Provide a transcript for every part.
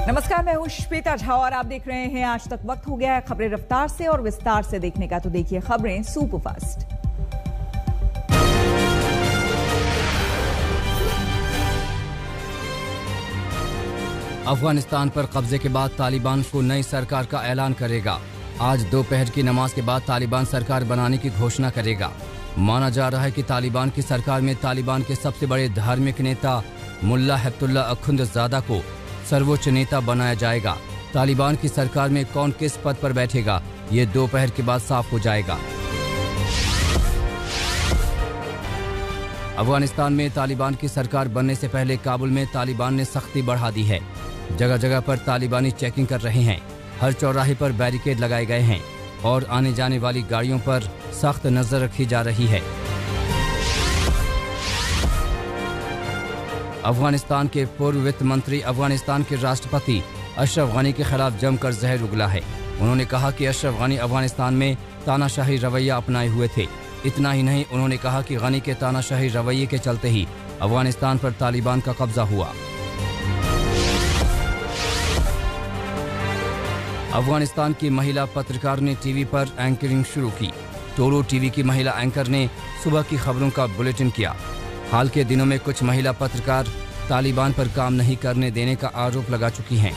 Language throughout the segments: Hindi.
नमस्कार, मैं हूं श्वेता झा और आप देख रहे हैं आज तक। वक्त हो गया है खबरें रफ्तार से और विस्तार से देखने का, तो देखिए खबरें सुपरफास्ट। अफगानिस्तान पर कब्जे के बाद तालिबान को नई सरकार का ऐलान करेगा। आज दोपहर की नमाज के बाद तालिबान सरकार बनाने की घोषणा करेगा। माना जा रहा है कि तालिबान की सरकार में तालिबान के सबसे बड़े धार्मिक नेता मुल्ला हैबतुल्ला अखुंदजादा को सर्वोच्च नेता बनाया जाएगा। तालिबान की सरकार में कौन किस पद पर बैठेगा, ये दोपहर के बाद साफ हो जाएगा। अफगानिस्तान में तालिबान की सरकार बनने से पहले काबुल में तालिबान ने सख्ती बढ़ा दी है। जगह जगह पर तालिबानी चेकिंग कर रहे हैं। हर चौराहे पर बैरिकेड लगाए गए हैं और आने जाने वाली गाड़ियों पर सख्त नजर रखी जा रही है। अफगानिस्तान के पूर्व वित्त मंत्री अफगानिस्तान के राष्ट्रपति अशरफ गनी के खिलाफ जमकर जहर उगला है। उन्होंने कहा कि अशरफ गनी अफगानिस्तान में तानाशाही रवैया अपनाए हुए थे। इतना ही नहीं, उन्होंने कहा कि गनी के तानाशाही रवैये के चलते ही अफगानिस्तान पर तालिबान का कब्जा हुआ। अफगानिस्तान की महिला पत्रकार ने टीवी पर एंकरिंग शुरू की। टोलो टीवी की महिला एंकर ने सुबह की खबरों का बुलेटिन किया। हाल के दिनों में कुछ महिला पत्रकार तालिबान पर काम नहीं करने देने का आरोप लगा चुकी हैं।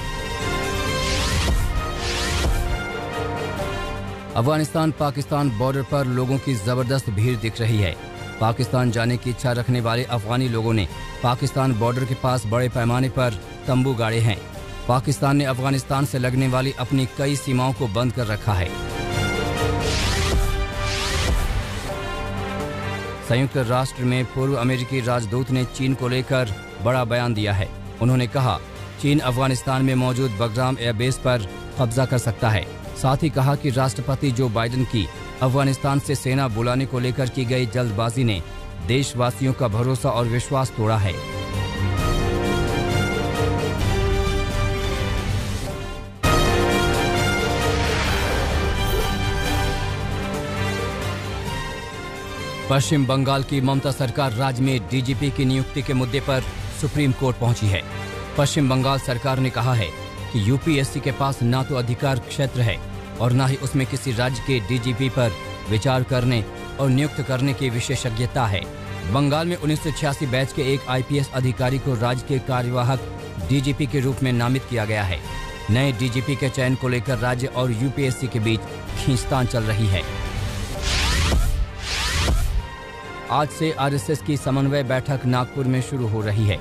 अफगानिस्तान पाकिस्तान बॉर्डर पर लोगों की जबरदस्त भीड़ दिख रही है। पाकिस्तान जाने की इच्छा रखने वाले अफगानी लोगों ने पाकिस्तान बॉर्डर के पास बड़े पैमाने पर तंबू गाड़े हैं। पाकिस्तान ने अफगानिस्तान से लगने वाली अपनी कई सीमाओं को बंद कर रखा है। संयुक्त राष्ट्र में पूर्व अमेरिकी राजदूत ने चीन को लेकर बड़ा बयान दिया है। उन्होंने कहा, चीन अफगानिस्तान में मौजूद बगराम एयरबेस पर कब्जा कर सकता है। साथ ही कहा कि राष्ट्रपति जो बाइडेन की अफगानिस्तान से सेना बुलाने को लेकर की गई जल्दबाजी ने देशवासियों का भरोसा और विश्वास तोड़ा है। पश्चिम बंगाल की ममता सरकार राज्य में डीजीपी की नियुक्ति के मुद्दे पर सुप्रीम कोर्ट पहुंची है। पश्चिम बंगाल सरकार ने कहा है कि यूपीएससी के पास ना तो अधिकार क्षेत्र है और ना ही उसमें किसी राज्य के डीजीपी पर विचार करने और नियुक्त करने की विशेषज्ञता है। बंगाल में 1986 बैच के एक आईपीएस अधिकारी को राज्य के कार्यवाहक डीजीपी के रूप में नामित किया गया है। नए डीजीपी के चयन को लेकर राज्य और यूपीएससी के बीच खींचतान चल रही है। आज से आरएसएस की समन्वय बैठक नागपुर में शुरू हो रही है।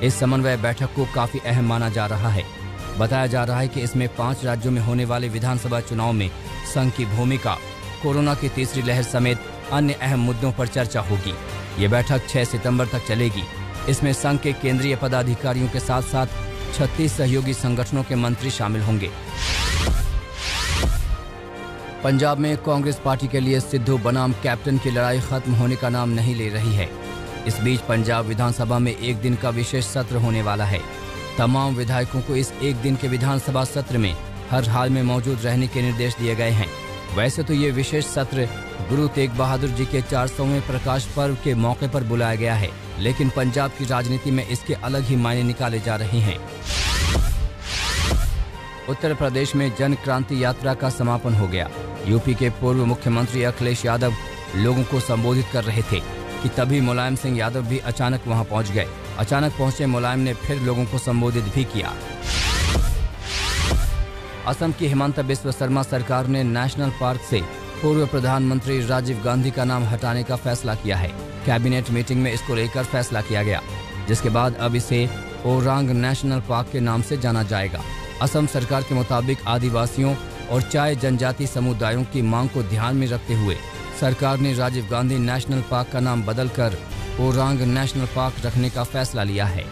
इस समन्वय बैठक को काफी अहम माना जा रहा है। बताया जा रहा है कि इसमें 5 राज्यों में होने वाले विधानसभा चुनाव में संघ की भूमिका, कोरोना की तीसरी लहर समेत अन्य अहम मुद्दों पर चर्चा होगी। ये बैठक 6 सितंबर तक चलेगी। इसमें संघ के केंद्रीय पदाधिकारियों के साथ साथ 36 सहयोगी संगठनों के मंत्री शामिल होंगे। पंजाब में कांग्रेस पार्टी के लिए सिद्धू बनाम कैप्टन की लड़ाई खत्म होने का नाम नहीं ले रही है। इस बीच पंजाब विधानसभा में एक दिन का विशेष सत्र होने वाला है। तमाम विधायकों को इस एक दिन के विधानसभा सत्र में हर हाल में मौजूद रहने के निर्देश दिए गए हैं। वैसे तो ये विशेष सत्र गुरु तेग बहादुर जी के 400वें प्रकाश पर्व के मौके पर बुलाया गया है, लेकिन पंजाब की राजनीति में इसके अलग ही मायने निकाले जा रहे हैं। उत्तर प्रदेश में जन क्रांति यात्रा का समापन हो गया। यूपी के पूर्व मुख्यमंत्री अखिलेश यादव लोगों को संबोधित कर रहे थे कि तभी मुलायम सिंह यादव भी अचानक वहां पहुंच गए। अचानक पहुंचे मुलायम ने फिर लोगों को संबोधित भी किया। असम की हिमंता बिस्वा शर्मा सरकार ने नेशनल पार्क से पूर्व प्रधानमंत्री राजीव गांधी का नाम हटाने का फैसला किया है। कैबिनेट मीटिंग में इसको लेकर फैसला किया गया, जिसके बाद अब इसे ओरांग नेशनल पार्क के नाम से जाना जाएगा। असम सरकार के मुताबिक आदिवासियों और चाय जनजाति समुदायों की मांग को ध्यान में रखते हुए सरकार ने राजीव गांधी नेशनल पार्क का नाम बदलकर ओरांग नेशनल पार्क रखने का फैसला लिया है।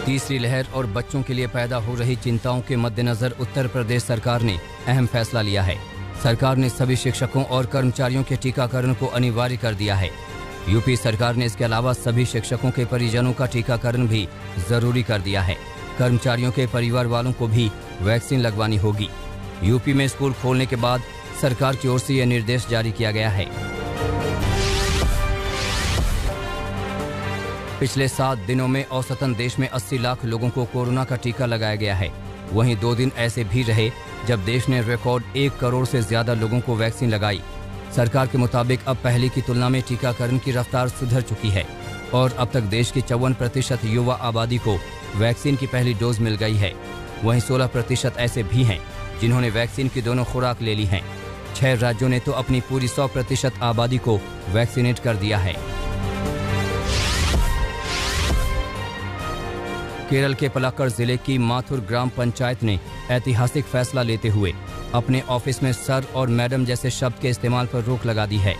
तीसरी लहर और बच्चों के लिए पैदा हो रही चिंताओं के मद्देनजर उत्तर प्रदेश सरकार ने अहम फैसला लिया है। सरकार ने सभी शिक्षकों और कर्मचारियों के टीकाकरण को अनिवार्य कर दिया है। यूपी सरकार ने इसके अलावा सभी शिक्षकों के परिजनों का टीकाकरण भी जरूरी कर दिया है। कर्मचारियों के परिवार वालों को भी वैक्सीन लगवानी होगी। यूपी में स्कूल खोलने के बाद सरकार की ओर से यह निर्देश जारी किया गया है। पिछले 7 दिनों में औसतन देश में 80 लाख लोगों को कोरोना का टीका लगाया गया है। वहीं 2 दिन ऐसे भी रहे जब देश ने रिकॉर्ड 1 करोड़ से ज्यादा लोगों को वैक्सीन लगाई। सरकार के मुताबिक अब पहले की तुलना में टीकाकरण की रफ्तार सुधर चुकी है और अब तक देश की 54% युवा आबादी को वैक्सीन की पहली डोज मिल गई है। वहीं 16% ऐसे भी हैं जिन्होंने वैक्सीन की दोनों खुराक ले ली हैं। 6 राज्यों ने तो अपनी पूरी 100% आबादी को वैक्सीनेट कर दिया है। केरल के पलाक्कड़ जिले की माथुर ग्राम पंचायत ने ऐतिहासिक फैसला लेते हुए अपने ऑफिस में सर और मैडम जैसे शब्द के इस्तेमाल पर रोक लगा दी है।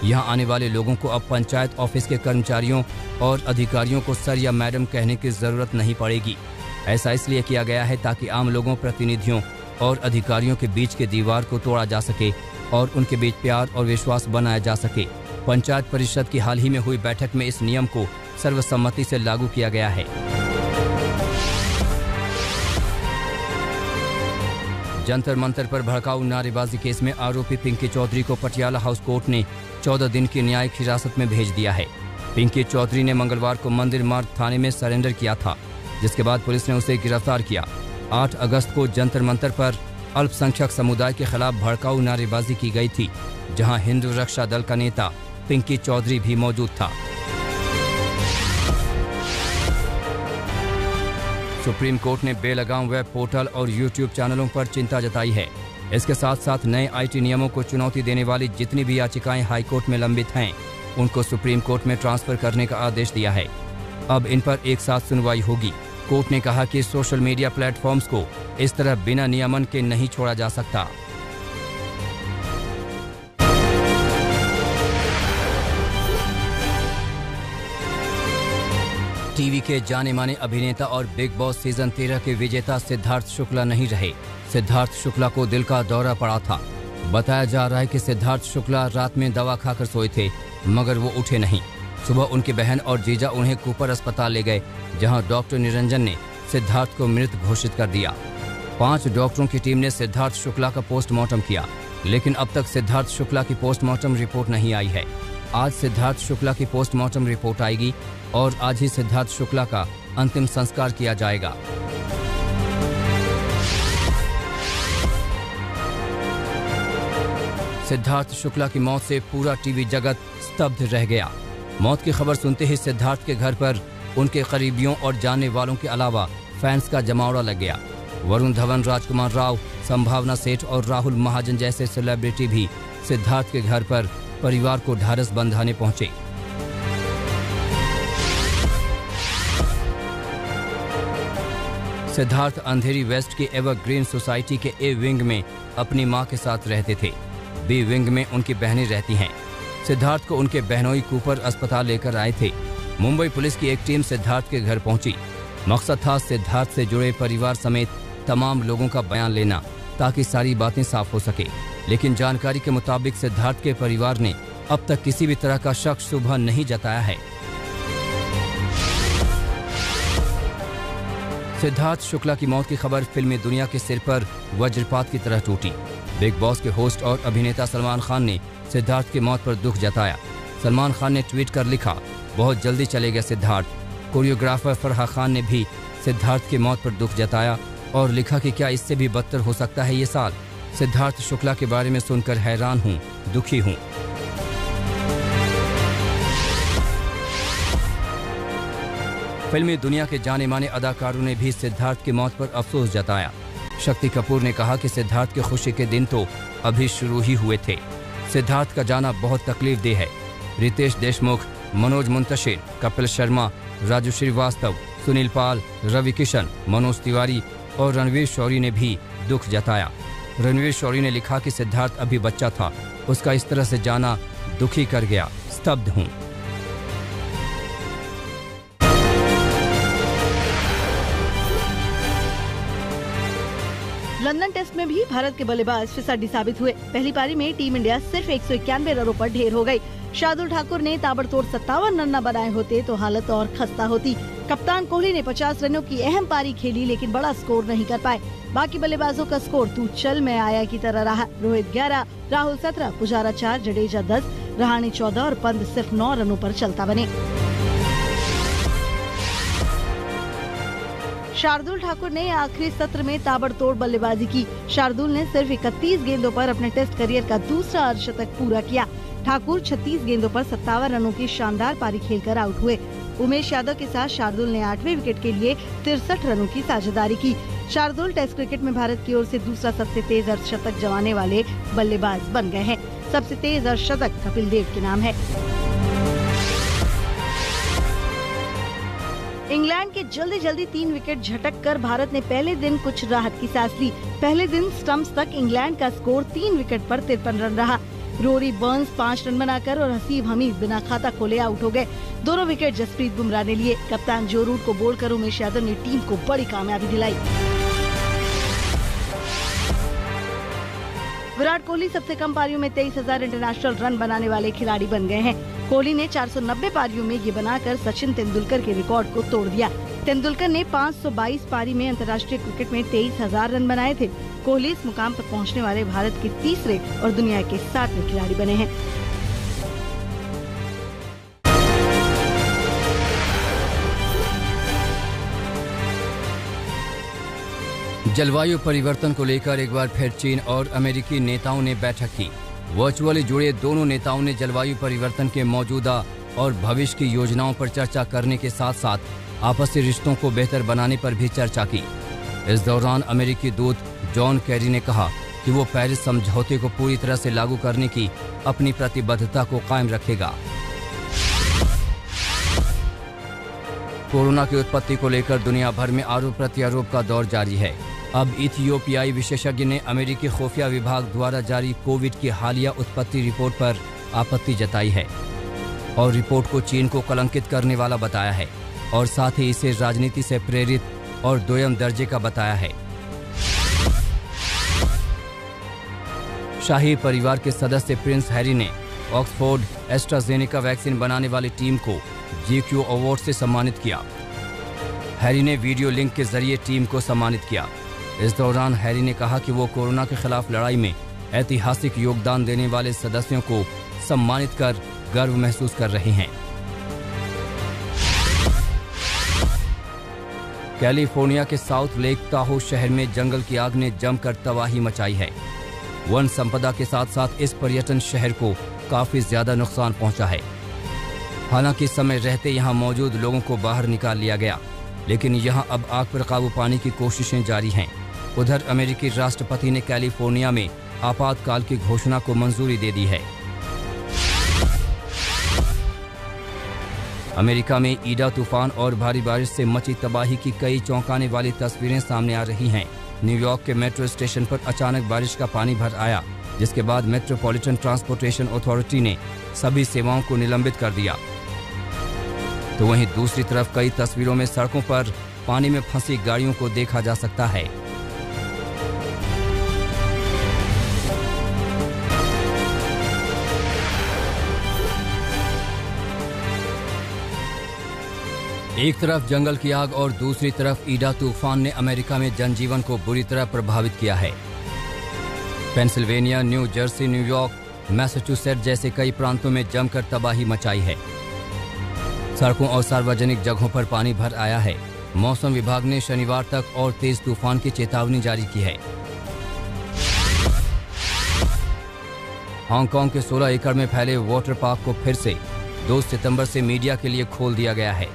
यहां आने वाले लोगों को अब पंचायत ऑफिस के कर्मचारियों और अधिकारियों को सर या मैडम कहने की जरूरत नहीं पड़ेगी। ऐसा इसलिए किया गया है ताकि आम लोगों, प्रतिनिधियों और अधिकारियों के बीच के दीवार को तोड़ा जा सके और उनके बीच प्यार और विश्वास बनाया जा सके। पंचायत परिषद की हाल ही में हुई बैठक में इस नियम को सर्वसम्मति से लागू किया गया है। जंतर मंतर पर भड़काऊ नारेबाजी केस में आरोपी पिंकी चौधरी को पटियाला हाउस कोर्ट ने 14 दिन की न्यायिक हिरासत में भेज दिया है। पिंकी चौधरी ने मंगलवार को मंदिर मार्ग थाने में सरेंडर किया था, जिसके बाद पुलिस ने उसे गिरफ्तार किया। 8 अगस्त को जंतर मंतर पर अल्पसंख्यक समुदाय के खिलाफ भड़काऊ नारेबाजी की गई थी, जहां हिंदू रक्षा दल का नेता पिंकी चौधरी भी मौजूद था। सुप्रीम कोर्ट ने बेलगाम वेब पोर्टल और यूट्यूब चैनलों पर चिंता जताई है। इसके साथ साथ नए आईटी नियमों को चुनौती देने वाली जितनी भी याचिकाएं हाईकोर्ट में लंबित हैं, उनको सुप्रीम कोर्ट में ट्रांसफर करने का आदेश दिया है। अब इन पर एक साथ सुनवाई होगी। कोर्ट ने कहा कि सोशल मीडिया प्लेटफॉर्म्स को इस तरह बिना नियमन के नहीं छोड़ा जा सकता। टीवी के जाने माने अभिनेता और बिग बॉस सीजन 13 के विजेता सिद्धार्थ शुक्ला नहीं रहे। सिद्धार्थ शुक्ला को दिल का दौरा पड़ा था। बताया जा रहा है कि सिद्धार्थ शुक्ला रात में दवा खाकर सोए थे, मगर वो उठे नहीं। सुबह उनकी बहन और जीजा उन्हें कूपर अस्पताल ले गए, जहां डॉक्टर निरंजन ने सिद्धार्थ को मृत घोषित कर दिया। 5 डॉक्टरों की टीम ने सिद्धार्थ शुक्ला का पोस्टमार्टम किया, लेकिन अब तक सिद्धार्थ शुक्ला की पोस्टमार्टम रिपोर्ट नहीं आई है। आज सिद्धार्थ शुक्ला की पोस्टमार्टम रिपोर्ट आएगी और आज ही सिद्धार्थ शुक्ला का अंतिम संस्कार किया जाएगा। सिद्धार्थ शुक्ला की मौत से पूरा टीवी जगत स्तब्ध रह गया। मौत की खबर सुनते ही सिद्धार्थ के घर पर उनके करीबियों और जानने वालों के अलावा फैंस का जमावड़ा लग गया। वरुण धवन, राजकुमार राव, संभावना सेठ और राहुल महाजन जैसे सेलिब्रिटी भी सिद्धार्थ के घर पर परिवार को ढाढस बंधाने पहुंचे। सिद्धार्थ अंधेरी वेस्ट के एवरग्रीन सोसाइटी के ए विंग में अपनी मां के साथ रहते थे। बी विंग में उनकी बहनें रहती हैं। सिद्धार्थ को उनके बहनोई कूपर अस्पताल लेकर आए थे। मुंबई पुलिस की एक टीम सिद्धार्थ के घर पहुंची। मकसद था सिद्धार्थ से जुड़े परिवार समेत तमाम लोगों का बयान लेना, ताकि सारी बातें साफ हो सके। लेकिन जानकारी के मुताबिक सिद्धार्थ के परिवार ने अब तक किसी भी तरह का शक शुबह नहीं जताया है। सिद्धार्थ शुक्ला की मौत की खबर फिल्मी दुनिया के सिर पर वज्रपात की तरह टूटी। बिग बॉस के होस्ट और अभिनेता सलमान खान ने सिद्धार्थ की मौत पर दुख जताया। सलमान खान ने ट्वीट कर लिखा, बहुत जल्दी चले गए सिद्धार्थ। कोरियोग्राफर फरहा खान ने भी सिद्धार्थ की मौत पर दुख जताया और लिखा कि क्या इससे भी बदतर हो सकता है ये साल। सिद्धार्थ शुक्ला के बारे में सुनकर हैरान हूँ, दुखी हूँ। फिल्मी दुनिया के जाने माने अदाकारों ने भी सिद्धार्थ की मौत पर अफसोस जताया। शक्ति कपूर ने कहा कि सिद्धार्थ की खुशी के दिन तो अभी शुरू ही हुए थे। सिद्धार्थ का जाना बहुत तकलीफदेह है। रितेश देशमुख, मनोज मुंतशिर, कपिल शर्मा, राजू श्रीवास्तव, सुनील पाल, रवि किशन, मनोज तिवारी और रणवीर शौरी ने भी दुख जताया। रणवीर शौरी ने लिखा कि सिद्धार्थ अभी बच्चा था, उसका इस तरह से जाना दुखी कर गया, स्तब्ध हूँ। लंदन टेस्ट में भी भारत के बल्लेबाज फिसड्डी साबित हुए। पहली पारी में टीम इंडिया सिर्फ 191 रनों पर ढेर हो गई। शार्दुल ठाकुर ने ताबड़तोड़ 57 रन न बनाए होते तो हालत और खस्ता होती। कप्तान कोहली ने 50 रनों की अहम पारी खेली, लेकिन बड़ा स्कोर नहीं कर पाए। बाकी बल्लेबाजों का स्कोर तू चल मैं आया की तरह रहा। रोहित 11, राहुल 17, पुजारा 4, जडेजा 10, रहाणे 14 और पंत सिर्फ 9 रनों पर चलता बने। शार्दुल ठाकुर ने आखिरी सत्र में ताबड़तोड़ बल्लेबाजी की। शार्दुल ने सिर्फ 31 गेंदों पर अपने टेस्ट करियर का दूसरा अर्धशतक पूरा किया। ठाकुर 36 गेंदों पर 57 रनों की शानदार पारी खेलकर आउट हुए। उमेश यादव के साथ शार्दुल ने 8वें विकेट के लिए 63 रनों की साझेदारी की। शार्दुल टेस्ट क्रिकेट में भारत की ओर से दूसरा सबसे तेज अर्धशतक जमाने वाले बल्लेबाज बन गए हैं। सबसे तेज अर्धशतक कपिल देव के नाम है। इंग्लैंड के जल्दी 3 विकेट झटक कर भारत ने पहले दिन कुछ राहत की सांस ली। पहले दिन स्टंप्स तक इंग्लैंड का स्कोर 3 विकेट पर 53 रन रहा। रोरी बर्न्स 5 रन बनाकर और हसीब हमीद बिना खाता खोले आउट हो गए। दोनों विकेट जसप्रीत बुमराह ने लिए। कप्तान जो रूट को बोल्ड कर उमेश यादव ने टीम को बड़ी कामयाबी दिलाई। विराट कोहली सबसे कम पारियों में 23,000 इंटरनेशनल रन बनाने वाले खिलाड़ी बन गए हैं। कोहली ने 490 पारियों में ये बनाकर सचिन तेंदुलकर के रिकॉर्ड को तोड़ दिया। तेंदुलकर ने 522 पारी में अंतर्राष्ट्रीय क्रिकेट में 23,000 रन बनाए थे। कोहली इस मुकाम पर पहुंचने वाले भारत के तीसरे और दुनिया के 7वें खिलाड़ी बने हैं। जलवायु परिवर्तन को लेकर एक बार फिर चीन और अमेरिकी नेताओं ने बैठक की। वर्चुअली जुड़े दोनों नेताओं ने जलवायु परिवर्तन के मौजूदा और भविष्य की योजनाओं पर चर्चा करने के साथ साथ आपसी रिश्तों को बेहतर बनाने पर भी चर्चा की। इस दौरान अमेरिकी दूत जॉन कैरी ने कहा कि वो पेरिस समझौते को पूरी तरह से लागू करने की अपनी प्रतिबद्धता को कायम रखेगा। कोरोना की उत्पत्ति को लेकर दुनिया भर में आरोप प्रत्यारोप का दौर जारी है। अब इथियोपियाई विशेषज्ञ ने अमेरिकी खुफिया विभाग द्वारा जारी कोविड की हालिया उत्पत्ति रिपोर्ट पर आपत्ति जताई है और रिपोर्ट को चीन को कलंकित करने वाला बताया है और साथ ही इसे राजनीति से प्रेरित और दोयम दर्जे का बताया है। शाही परिवार के सदस्य प्रिंस हैरी ने ऑक्सफोर्ड एस्ट्राजेनेका वैक्सीन बनाने वाली टीम को GQ अवार्ड से सम्मानित किया। हैरी ने वीडियो लिंक के जरिए टीम को सम्मानित किया। इस दौरान हैरी ने कहा कि वो कोरोना के खिलाफ लड़ाई में ऐतिहासिक योगदान देने वाले सदस्यों को सम्मानित कर गर्व महसूस कर रहे हैं। कैलिफोर्निया के साउथ लेक ताहो शहर में जंगल की आग ने जमकर तबाही मचाई है। वन संपदा के साथ साथ इस पर्यटन शहर को काफी ज्यादा नुकसान पहुंचा है। हालांकि समय रहते यहां मौजूद लोगों को बाहर निकाल लिया गया, लेकिन यहां अब आग पर काबू पाने की कोशिशें जारी हैं। उधर अमेरिकी राष्ट्रपति ने कैलिफोर्निया में आपातकाल की घोषणा को मंजूरी दे दी है। अमेरिका में ईडा तूफान और भारी बारिश से मची तबाही की कई चौंकाने वाली तस्वीरें सामने आ रही हैं। न्यूयॉर्क के मेट्रो स्टेशन पर अचानक बारिश का पानी भर आया, जिसके बाद मेट्रोपॉलिटन ट्रांसपोर्टेशन अथॉरिटी ने सभी सेवाओं को निलंबित कर दिया। तो वहीं दूसरी तरफ कई तस्वीरों में सड़कों पर पानी में फंसी गाड़ियों को देखा जा सकता है। एक तरफ जंगल की आग और दूसरी तरफ ईडा तूफान ने अमेरिका में जनजीवन को बुरी तरह प्रभावित किया है। Pennsylvania, new Jersey, New York, Massachusetts जैसे कई प्रांतों में जमकर तबाही मचाई है। सड़कों और सार्वजनिक जगहों पर पानी भर आया है। मौसम विभाग ने शनिवार तक और तेज तूफान की चेतावनी जारी की है। हांगकांग के 16 एकड़ में फैले वाटर पार्क को फिर से 2 सितंबर से मीडिया के लिए खोल दिया गया है।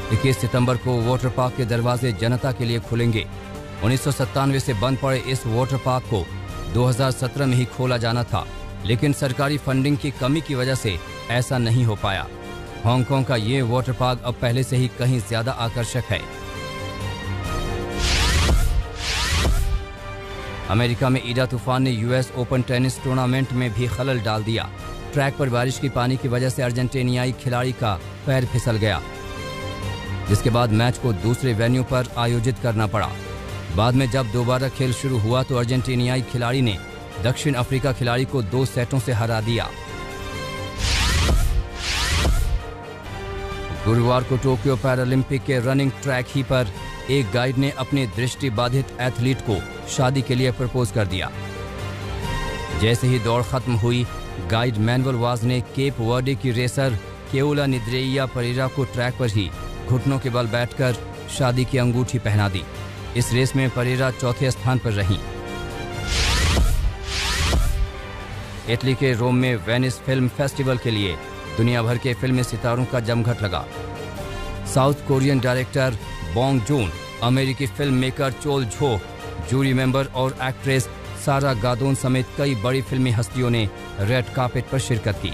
21 सितंबर को वाटर पार्क के दरवाजे जनता के लिए खुलेंगे। 1997 से बंद पड़े इस वाटर पार्क को 2017 में ही खोला जाना था, लेकिन सरकारी फंडिंग की कमी की वजह से ऐसा नहीं हो पाया। हांगकांग का ये वाटर पार्क अब पहले से ही कहीं ज्यादा आकर्षक है। अमेरिका में ईडा तूफान ने US ओपन टेनिस टूर्नामेंट में भी खलल डाल दिया। ट्रैक पर बारिश की पानी की वजह से अर्जेंटीनियाई खिलाड़ी का पैर फिसल गया, जिसके बाद मैच को दूसरे वेन्यू पर आयोजित करना पड़ा। बाद में जब दोबारा खेल शुरू हुआ तो अर्जेंटीनियाई खिलाड़ी ने दक्षिण अफ्रीका खिलाड़ी को 2 सेटों से हरा दिया। गुरुवार को टोक्यो पैरालंपिक के रनिंग ट्रैक ही पर एक गाइड ने अपने दृष्टि बाधित एथलीट को शादी के लिए प्रपोज कर दिया। जैसे ही दौड़ खत्म हुई, गाइड मैनुअल वाज ने केप वर्डे की रेसर केओला निद्रेइया परेरा को ट्रैक पर ही घुटनों के बल बैठकर शादी की अंगूठी पहना दी। इस रेस में परेरा चौथे स्थान पर रहीं। इटली के रोम में वेनिस फिल्म फेस्टिवल के लिए दुनिया भर के फिल्मी सितारों का जमघट लगा। South Korean director Bong Joon, अमेरिकी फिल्म मेकर चोल झो, जूरी मेंबर और एक्ट्रेस सारा गादोन समेत कई बड़ी फिल्मी हस्तियों ने रेड कार्पेट पर शिरकत की।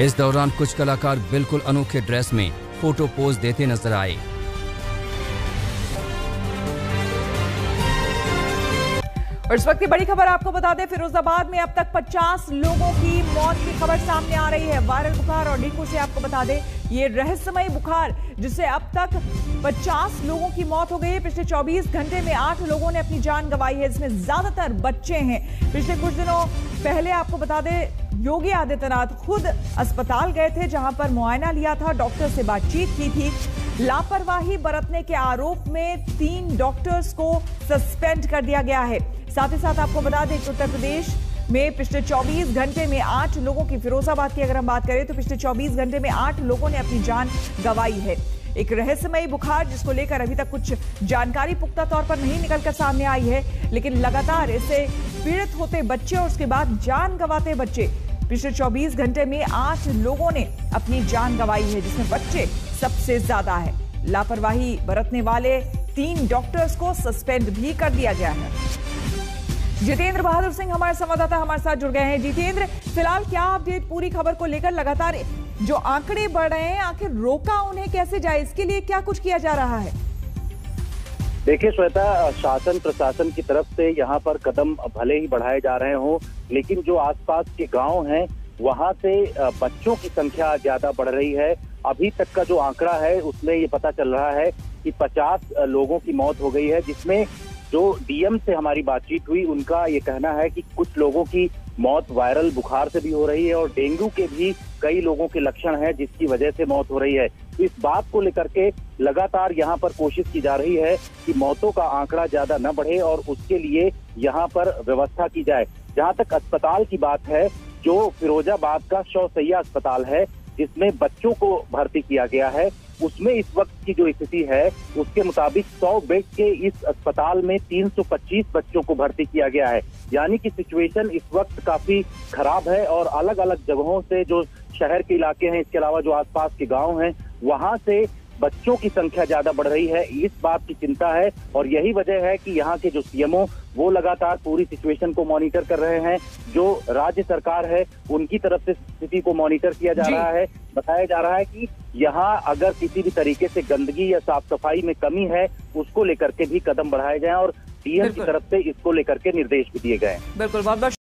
इस दौरान कुछ कलाकार बिल्कुल अनोखे ड्रेस में फोटो पोज देते नजर आए। और इस वक्त की बड़ी खबर आपको बता दें, फिरोजाबाद में अब तक 50 लोगों की मौत की खबर सामने आ रही है। वायरल बुखार और डेंगू से आपको बता दें, ये रहस्यमयी बुखार जिससे अब तक 50 लोगों की मौत हो गई है। पिछले 24 घंटे में 8 लोगों ने अपनी जान गंवाई है, जिसमें ज्यादातर बच्चे हैं। पिछले कुछ दिनों पहले आपको बता दें, योगी आदित्यनाथ खुद अस्पताल गए थे, जहां पर मुआयना लिया था, डॉक्टर से बातचीत की थी। लापरवाही बरतने के आरोप में 3 डॉक्टर्स को सस्पेंड कर दिया गया है। साथ ही साथ आपको बता दें कि उत्तर प्रदेश में पिछले 24 घंटे में 8 लोगों की, फिरोजाबाद की अगर हम बात करें तो पिछले 24 घंटे में 8 लोगों ने अपनी जान गंवाई है। एक रहस्यमयी बुखार जिसको लेकर अभी तक कुछ जानकारी पुख्ता तौर पर नहीं निकलकर सामने आई है, लेकिन लगातार इससे पीड़ित होते बच्चे और उसके बाद जान गंवाते बच्चे, पिछले 24 घंटे में 8 लोगों ने अपनी जान गंवाई है, जिसमें बच्चे सबसे ज्यादा है। लापरवाही बरतने वाले 3 डॉक्टर्स को सस्पेंड भी कर दिया गया है। जितेंद्र बहादुर सिंह हमारे संवाददाता हमारे साथ जुड़ गए हैं। जितेंद्र, फिलहाल क्या अपडेट पूरी खबर को लेकर? लगातार जो आंकड़े बढ़ रहे हैं, आखिर रोका उन्हें कैसे जाए, इसके लिए क्या कुछ किया जा रहा है? देखिए श्वेता, शासन प्रशासन की तरफ से यहाँ पर कदम भले ही बढ़ाए जा रहे हों, लेकिन जो आसपास के गांव हैं वहां से बच्चों की संख्या ज्यादा बढ़ रही है। अभी तक का जो आंकड़ा है उसमें ये पता चल रहा है कि 50 लोगों की मौत हो गई है, जिसमें जो डीएम से हमारी बातचीत हुई उनका ये कहना है कि कुछ लोगों की मौत वायरल बुखार से भी हो रही है और डेंगू के भी कई लोगों के लक्षण हैं, जिसकी वजह से मौत हो रही है। तो इस बात को लेकर के लगातार यहाँ पर कोशिश की जा रही है कि मौतों का आंकड़ा ज्यादा न बढ़े और उसके लिए यहाँ पर व्यवस्था की जाए। जहाँ तक अस्पताल की बात है, जो फिरोजाबाद का 100 शैय्या अस्पताल है जिसमें बच्चों को भर्ती किया गया है, उसमें इस वक्त की जो स्थिति है उसके मुताबिक 100 बेड के इस अस्पताल में 325 बच्चों को भर्ती किया गया है। यानी कि सिचुएशन इस वक्त काफी खराब है और अलग अलग जगहों से, जो शहर के इलाके हैं, इसके अलावा जो आसपास के गांव हैं, वहां से बच्चों की संख्या ज्यादा बढ़ रही है। इस बात की चिंता है और यही वजह है कि यहाँ के जो सीएमओ वो लगातार पूरी सिचुएशन को मॉनिटर कर रहे हैं। जो राज्य सरकार है उनकी तरफ से स्थिति को मॉनिटर किया जा रहा है। बताया जा रहा है कि यहाँ अगर किसी भी तरीके से गंदगी या साफ सफाई में कमी है उसको लेकर के भी कदम बढ़ाए जाएं और डीएम की तरफ से इसको लेकर के निर्देश भी दिए गए हैं। बिल्कुल, बहुत बहुत